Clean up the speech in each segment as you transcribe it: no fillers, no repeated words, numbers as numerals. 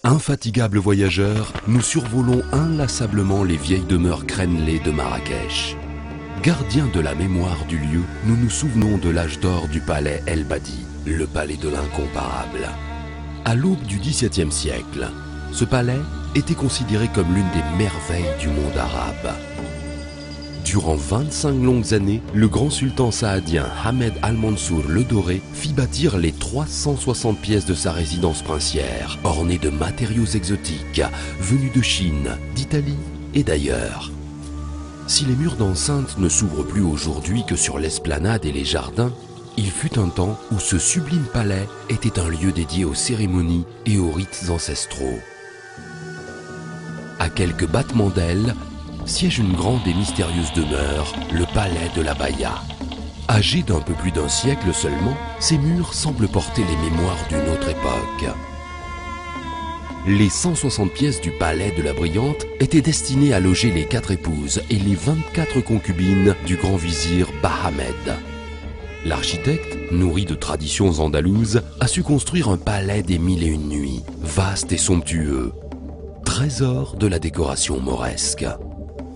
Infatigables voyageurs, nous survolons inlassablement les vieilles demeures crénelées de Marrakech. Gardiens de la mémoire du lieu, nous nous souvenons de l'âge d'or du palais El Badi, le palais de l'incomparable. À l'aube du XVIIe siècle, ce palais était considéré comme l'une des merveilles du monde arabe. Durant 25 longues années, le grand sultan saadien Ahmed Al-Mansour le Doré fit bâtir les 360 pièces de sa résidence princière, ornées de matériaux exotiques, venus de Chine, d'Italie et d'ailleurs. Si les murs d'enceinte ne s'ouvrent plus aujourd'hui que sur l'esplanade et les jardins, il fut un temps où ce sublime palais était un lieu dédié aux cérémonies et aux rites ancestraux. À quelques battements d'ailes, siège une grande et mystérieuse demeure, le palais de la Baïa. Âgé d'un peu plus d'un siècle seulement, ces murs semblent porter les mémoires d'une autre époque. Les 160 pièces du palais de la Brillante étaient destinées à loger les 4 épouses et les 24 concubines du grand vizir Bahamed. L'architecte, nourri de traditions andalouses, a su construire un palais des 1001 nuits, vaste et somptueux, trésor de la décoration mauresque.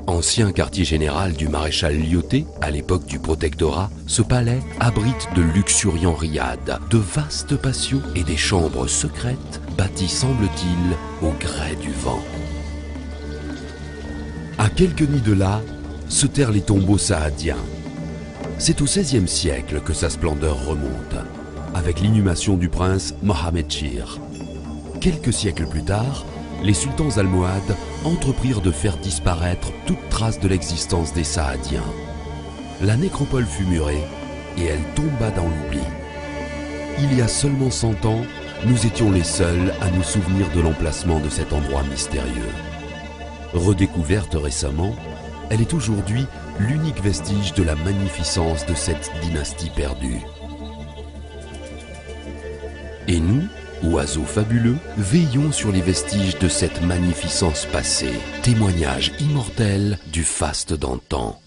Ancien quartier général du maréchal Lyautey, à l'époque du protectorat, ce palais abrite de luxuriants riads, de vastes patios et des chambres secrètes bâties, semble-t-il, au gré du vent. À quelques nids de là, se terrent les tombeaux saadiens. C'est au XVIe siècle que sa splendeur remonte, avec l'inhumation du prince Mohammed Chir. Quelques siècles plus tard, les sultans almohades entreprirent de faire disparaître toute trace de l'existence des Saadiens. La nécropole fut murée et elle tomba dans l'oubli. Il y a seulement 100 ans, nous étions les seuls à nous souvenir de l'emplacement de cet endroit mystérieux. Redécouverte récemment, elle est aujourd'hui l'unique vestige de la magnificence de cette dynastie perdue. Et nous, oiseaux fabuleux, veillons sur les vestiges de cette magnificence passée, témoignage immortel du faste d'antan.